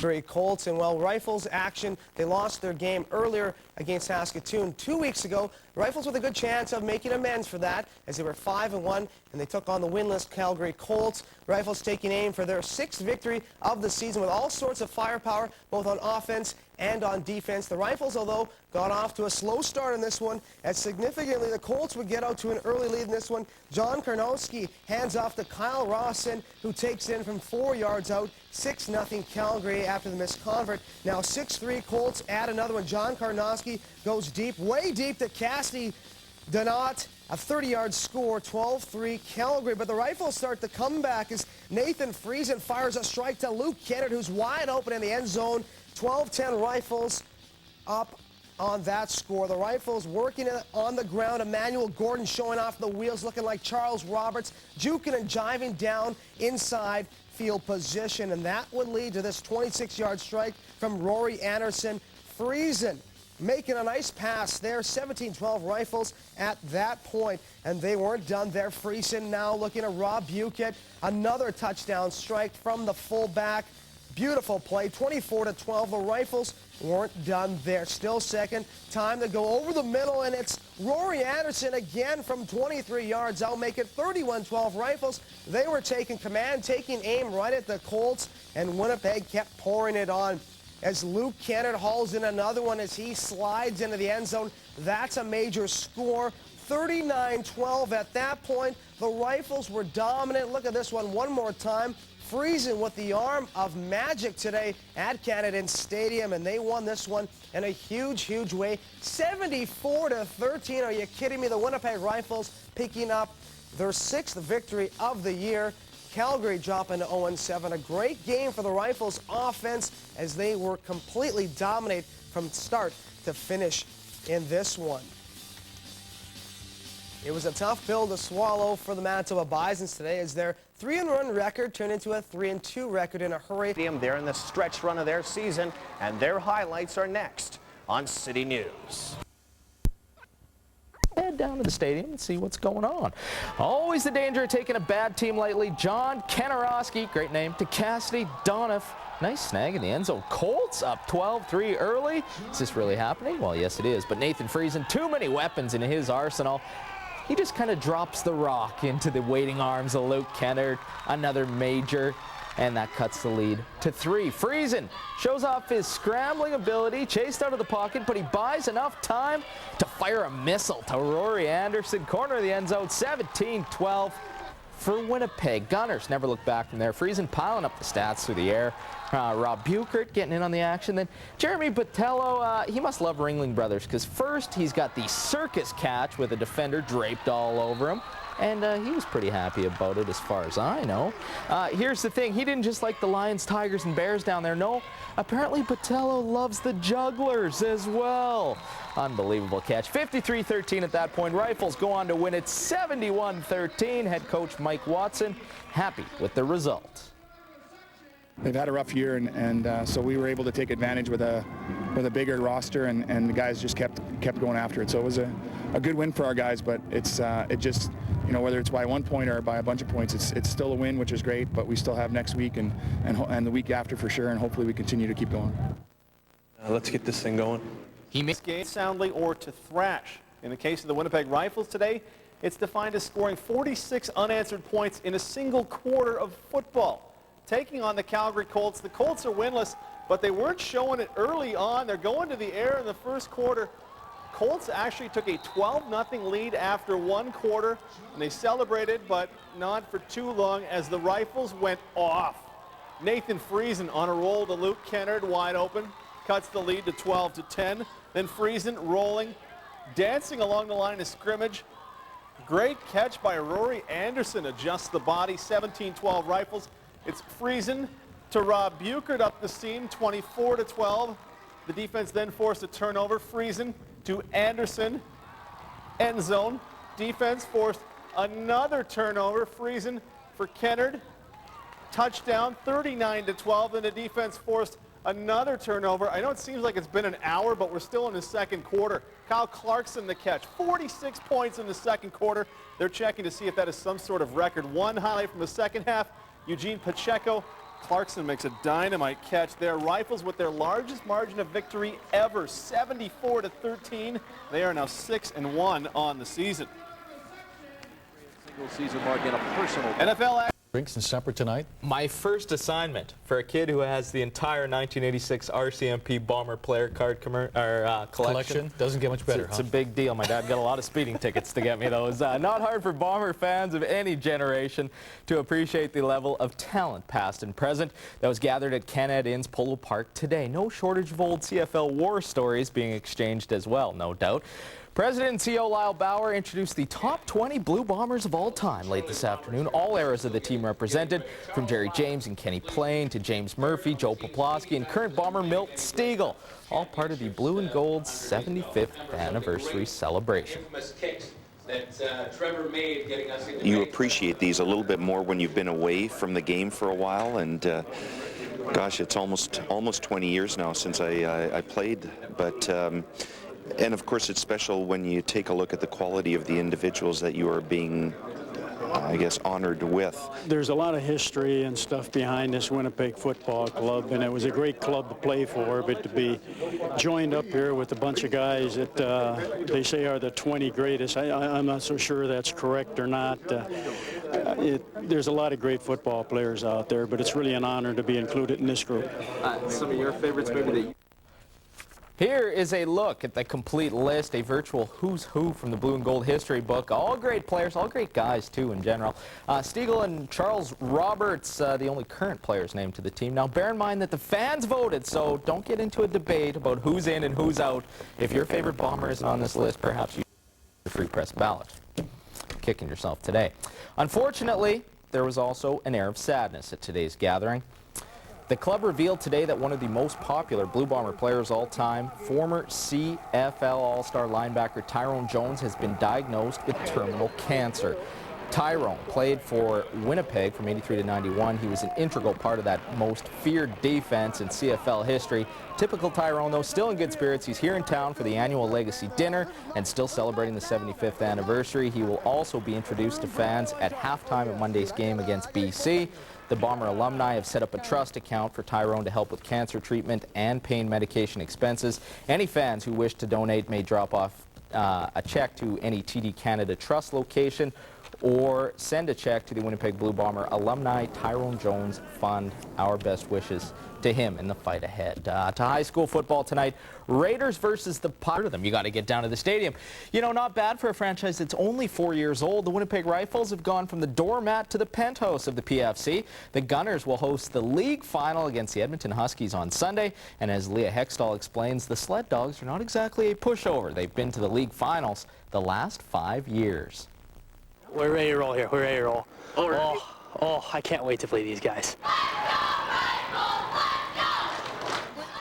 Calgary Colts. And while Rifles action, they lost their game earlier against Saskatoon 2 weeks ago. The Rifles with a good chance of making amends for that, as they were 5-1 and they took on the winless Calgary Colts. Rifles taking aim for their 6th victory of the season with all sorts of firepower, both on offense and on defense. The Rifles, although, got off to a slow start in this one, as significantly the Colts would get out to an early lead in this one. John Karnowski hands off to Kyle Rawson, who takes in from 4 yards out. 6-0 Calgary after the missed convert. Now 6-3 Colts add another one. John Karnowski goes deep, way deep to Cassidy Donat. A 30-yard score, 12-3 Calgary. But the Rifles start the comeback as Nathan Friesen fires a strike to Luke Kennerd, who's wide open in the end zone. 12-10 Rifles up on that score. The Rifles working it on the ground. Emmanuel Gordon showing off the wheels, looking like Charles Roberts, juking and jiving down inside field position. And that would lead to this 26-yard strike from Rory Anderson. Friesen making a nice pass there. 17-12 Rifles at that point, and they weren't done there. Friesen now looking at Rob Buchert. Another touchdown strike from the fullback. Beautiful play, 24-12. The Rifles weren't done there. Still second. Time to go over the middle, and it's Rory Anderson again from 23 yards out. Make it 31-12 Rifles. They were taking command, taking aim right at the Colts, and Winnipeg kept pouring it on. As Luke Kennerd hauls in another one as he slides into the end zone. That's a major score. 39-12 at that point. The Rifles were dominant. Look at this one more time. Friesen with the arm of magic today at Kennedy Stadium, and they won this one in a huge, huge way. 74-13. Are you kidding me? The Winnipeg Rifles picking up their 6th victory of the year. Calgary dropping to 0-7. A great game for the Rifles offense as they were completely dominant from start to finish in this one. It was a tough pill to swallow for the Manitoba Bisons today as their 3-1 record turned into a 3-2 record in a hurry. They're in the stretch run of their season, and their highlights are next on City News. Head down to the stadium and see what's going on. Always the danger of taking a bad team lightly. John Kennerd, great name, to Cassidy Donat. Nice snag in the end zone. Colts up 12-3 early. Is this really happening? Well, yes, it is. But Nathan Friesen, too many weapons in his arsenal. He just kind of drops the rock into the waiting arms of Luke Kennerd. Another major, and that cuts the lead to 3. Friesen shows off his scrambling ability, chased out of the pocket, but he buys enough time to fire a missile to Rory Anderson. Corner of the end zone, 17-12 for Winnipeg. Gunners never look back from there. Friesen piling up the stats through the air. Rob Buchert getting in on the action. Then Jeremy Botello, he must love Ringling Brothers, because first he's got the circus catch with a defender draped all over him. And he was pretty happy about it as far as I know. Here's the thing. He didn't just like the Lions, Tigers, and Bears down there. No, apparently Botello loves the Jugglers as well. Unbelievable catch. 53-13 at that point. Rifles go on to win it 71-13. Head coach Mike Watson happy with the result. They've had a rough year, and so we were able to take advantage with a bigger roster, and the guys just kept going after it. So it was a good win for our guys, but it just, you know, whether it's by 1 point or by a bunch of points, it's still a win, which is great. But we still have next week and the week after for sure, and hopefully we continue to keep going. Let's get this thing going. He makes game soundly or to thrash. In the case of the Winnipeg Rifles today, it's defined as scoring 46 unanswered points in a single quarter of football. Taking on the Calgary Colts. The Colts are winless, but they weren't showing it early on. They're going to the air in the first quarter. Colts actually took a 12-0 lead after 1 quarter, and they celebrated, but not for too long as the Rifles went off. Nathan Friesen on a roll to Luke Kennerd, wide open, cuts the lead to 12-10. Then Friesen rolling, dancing along the line of scrimmage. Great catch by Rory Anderson, adjusts the body, 17-12 Rifles. It's Friesen to Rob Buchert up the seam, 24-12. The defense then forced a turnover. Friesen to Anderson, end zone. Defense forced another turnover. Friesen for Kennerd, touchdown, 39-12. Then the defense forced another turnover. I know it seems like it's been an hour, but we're still in the second quarter. Kyle Clarkson the catch, 46 points in the second quarter. They're checking to see if that is some sort of record. One highlight from the second half. Eugene Pacheco Clarkson makes a dynamite catch there. Rifles with their largest margin of victory ever, 74-13. They are now 6-1 on the season. Single season mark and a personal. NFL action. Drinks and supper tonight. My first assignment for a kid who has the entire 1986 RCMP Bomber player card collection. Doesn't get much better, It's a big deal. My dad got a lot of speeding tickets to get me those. Not hard for Bomber fans of any generation to appreciate the level of talent, past and present, that was gathered at Kennerd Inn's Polo Park today. No shortage of old CFL war stories being exchanged as well, no doubt. President and CEO Lyle Bauer introduced the top 20 Blue Bombers of all time late this afternoon. All eras of the team represented, from Jerry James and Kenny Plain to James Murphy, Joe Poplawski, and current Bomber Milt Stegall, all part of the Blue and Gold's 75th anniversary celebration. You appreciate these a little bit more when you've been away from the game for a while, and gosh, it's almost 20 years now since I played, but and of course it's special when you take a look at the quality of the individuals that you are being, I guess, honored with. There's a lot of history and stuff behind this Winnipeg Football Club, and it was a great club to play for, but to be joined up here with a bunch of guys that they say are the 20 greatest, I'm not so sure that's correct or not. There's a lot of great football players out there, but it's really an honor to be included in this group. Some of your favorites maybe that you... Here is a look at the complete list, a virtual who's who from the Blue and Gold history book. All great players, all great guys, too, in general. Stegall and Charles Roberts, the only current players named to the team. Now, bear in mind that the fans voted, so don't get into a debate about who's in and who's out. If your favorite Bomber isn't on this list, perhaps you should free press ballot. Kicking yourself today. Unfortunately, there was also an air of sadness at today's gathering. The club revealed today that one of the most popular Blue Bomber players all time, former CFL All-Star linebacker Tyrone Jones, has been diagnosed with terminal cancer. Tyrone played for Winnipeg from '83 to '91. He was an integral part of that most feared defense in CFL history. Typical Tyrone, though, still in good spirits. He's here in town for the annual Legacy Dinner and still celebrating the 75th anniversary. He will also be introduced to fans at halftime of Monday's game against BC. The Bomber alumni have set up a trust account for Tyrone to help with cancer treatment and pain medication expenses. Any fans who wish to donate may drop off a check to any TD Canada Trust location or send a check to the Winnipeg Blue Bomber Alumni Tyrone Jones Fund. Our best wishes to him in the fight ahead. To high school football tonight, Raiders versus the Pirates. Of them, you got to get down to the stadium. You know, not bad for a franchise that's only 4 years old. The Winnipeg Rifles have gone from the doormat to the penthouse of the PFC. The Gunners will host the league final against the Edmonton Huskies on Sunday. And as Leah Hextall explains, the Sled Dogs are not exactly a pushover. They've been to the league finals the last 5 years. We're ready to roll here. We're ready to roll. Oh, I can't wait to play these guys.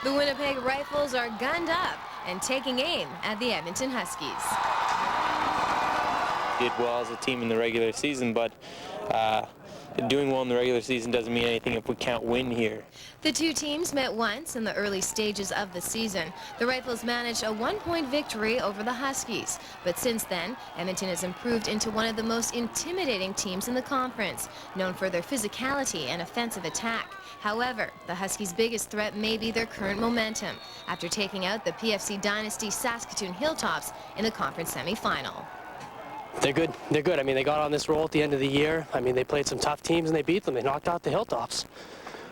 The Winnipeg Rifles are gunned up and taking aim at the Edmonton Huskies. Did well as a team in the regular season, but doing well in the regular season doesn't mean anything if we can't win here. The two teams met once in the early stages of the season. The Rifles managed a 1-point victory over the Huskies, but since then, Edmonton has improved into one of the most intimidating teams in the conference, known for their physicality and offensive attack. However, the Huskies' biggest threat may be their current momentum after taking out the PFC Dynasty Saskatoon Hilltops in the conference semifinal. They're good. They're good. I mean, they got on this roll at the end of the year. I mean, they played some tough teams and they beat them. They knocked out the Hilltops.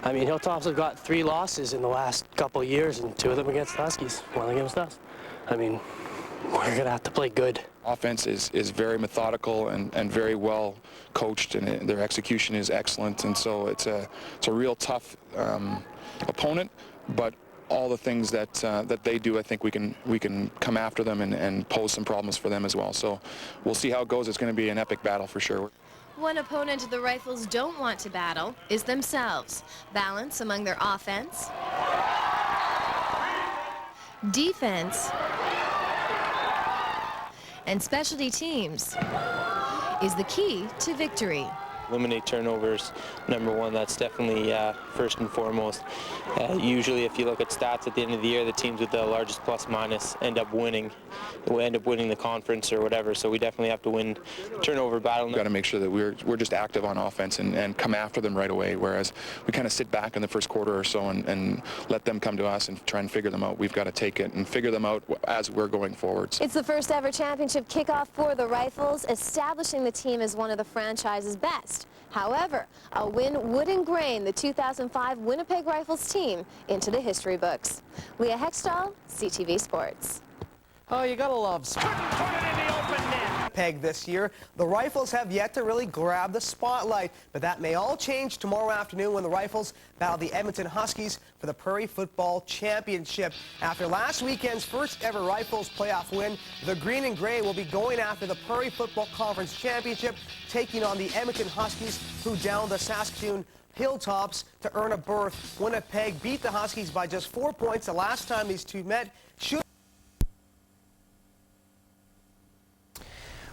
I mean, Hilltops have got 3 losses in the last couple of years, and 2 of them against the Huskies, 1 against us. I mean, we're going to have to play good. Offense is very methodical and very well coached, and their execution is excellent, and so it's a real tough opponent, but all the things that they do, I think we can come after them and pose some problems for them as well. So we'll see how it goes. It's going to be an epic battle for sure. One opponent the Rifles don't want to battle is themselves. Balance among their offense, defense, and specialty teams is the key to victory. Eliminate turnovers, number one. That's definitely first and foremost. Usually, if you look at stats at the end of the year, the teams with the largest plus-minus end up winning. We end up winning the conference or whatever. So we definitely have to win turnover battle. We've got to make sure that we're just active on offense and come after them right away. Whereas we kind of sit back in the first quarter or so and let them come to us and try and figure them out. We've got to take it and figure them out as we're going forwards. It's the first ever championship kickoff for the Rifles, establishing the team as one of the franchise's best. However, a win would ingrain the 2005 Winnipeg Rifles team into the history books. Leah Hextall, CTV Sports. Oh, you gotta love put it in the open net. Peg this year. The Rifles have yet to really grab the spotlight, but that may all change tomorrow afternoon when the Rifles battle the Edmonton Huskies for the Prairie Football Championship. After last weekend's first ever Rifles playoff win, the Green and Gray will be going after the Prairie Football Conference Championship, taking on the Edmonton Huskies, who downed the Saskatoon Hilltops to earn a berth. Winnipeg beat the Huskies by just 4 points the last time these two met.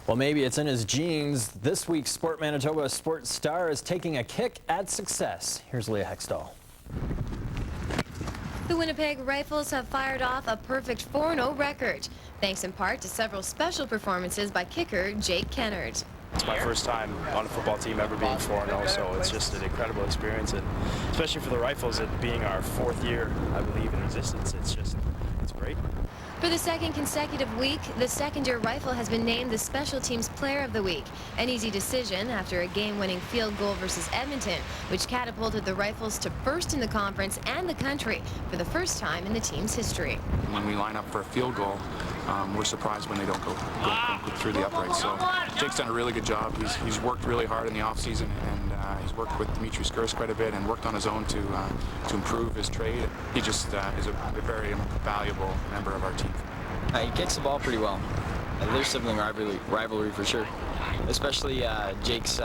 Well, maybe it's in his genes. This week's Sport Manitoba Sports Star is taking a kick at success. Here's Leah Hextall. The Winnipeg Rifles have fired off a perfect 4-0 record, thanks in part to several special performances by kicker Jake Kennerd. It's my first time on a football team ever being 4-0, so it's just an incredible experience, and especially for the Rifles, it being our 4th year, I believe, in existence. It's great. For the second consecutive week, the second-year Rifle has been named the Special Teams Player of the Week, an easy decision after a game-winning field goal versus Edmonton, which catapulted the Rifles to first in the conference and the country for the first time in the team's history. When we line up for a field goal, we're surprised when they don't go through the uprights. So Jake's done a really good job. He's worked really hard in the offseason, and he's worked with Dimitri Skurs quite a bit and worked on his own to improve his trade. He just is a very valuable member of our team. He kicks the ball pretty well. There's sibling rivalry for sure. Especially Jake's,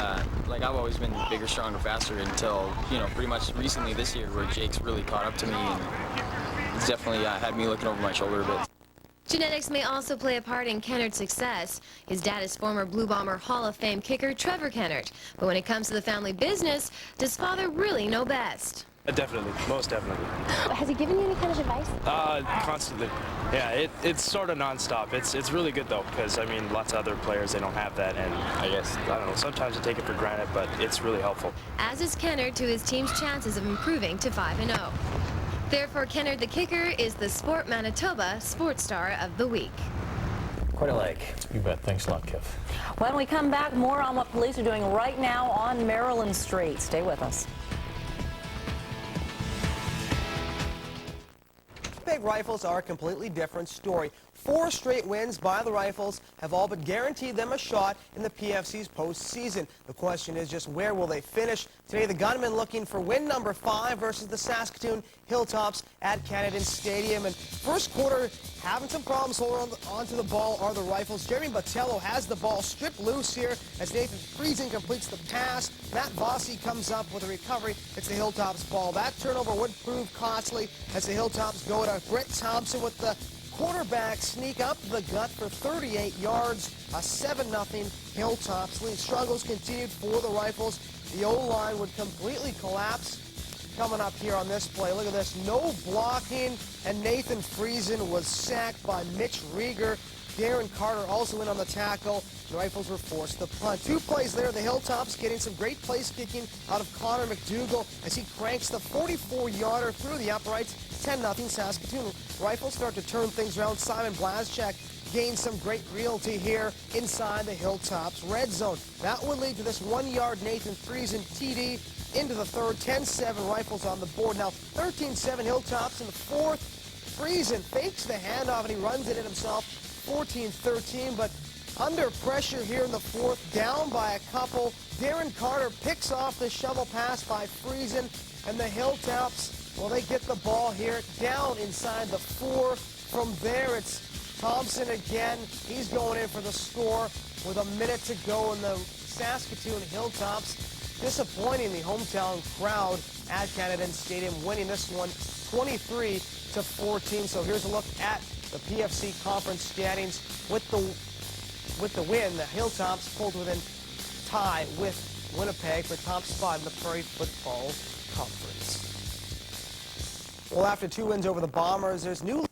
like I've always been bigger, stronger, faster until, pretty much recently this year where Jake's really caught up to me, and it's definitely had me looking over my shoulder a bit. Genetics may also play a part in Kennerd's success. His dad is former Blue Bomber Hall of Fame kicker Trevor Kennerd. But when it comes to the family business, does father really know best? Definitely, most definitely. Has he given you any kind of advice? Constantly. Yeah, it's sort of nonstop. It's really good though, because I mean, lots of other players, they don't have that, and I don't know, sometimes I take it for granted, but it's really helpful. As is Kennerd to his team's chances of improving to 5-0. Therefore, Kennerd the kicker is the Sport Manitoba Sports Star of the Week. Quite a leg. You bet. Thanks a lot, Kev. When we come back, more on what police are doing right now on Maryland Street. Stay with us. Winnipeg Rifles are a completely different story. 4 straight wins by the Rifles have all but guaranteed them a shot in the PFC's postseason. The question is just where will they finish? Today, the Gunmen looking for win number 5 versus the Saskatoon Hilltops at Kennedy Stadium. And first quarter, having some problems holding onto the ball are the Rifles. Jeremy Botello has the ball stripped loose here as Nathan Friesen completes the pass. Matt Vossi comes up with a recovery. It's the Hilltops ball. That turnover would prove costly as the Hilltops go to Brett Thompson with the quarterback sneak up the gut for 38 yards, a 7-0 Hilltops lead. Struggles continued for the Rifles. The O-line would completely collapse coming up here on this play. Look at this, no blocking, and Nathan Friesen was sacked by Mitch Rieger. Darren Carter also in on the tackle. The Rifles were forced to punt. 2 plays there, the Hilltops getting some great place kicking out of Connor McDougall as he cranks the 44-yarder through the uprights. 10-0 Saskatoon. Rifles start to turn things around. Simon Blazchak gains some great realty here inside the Hilltops red zone. That would lead to this 1-yard Nathan Friesen TD into the third. 10-7 Rifles on the board. Now 13-7 Hilltops in the fourth. Friesen fakes the handoff and he runs it in himself. 14-13, but under pressure here in the fourth, down by a couple. Darren Carter picks off the shovel pass by Friesen, and the Hilltops, well, they get the ball here down inside the 4. From there, it's Thompson again. He's going in for the score with a minute to go, in the Saskatoon Hilltops disappointing the hometown crowd at Kennedy Stadium, winning this one 23-14. So here's a look at the PFC conference standings. With the win, the Hilltops pulled within tie with Winnipeg for top spot in the Prairie Football Conference. Well, after 2 wins over the Bombers, there's new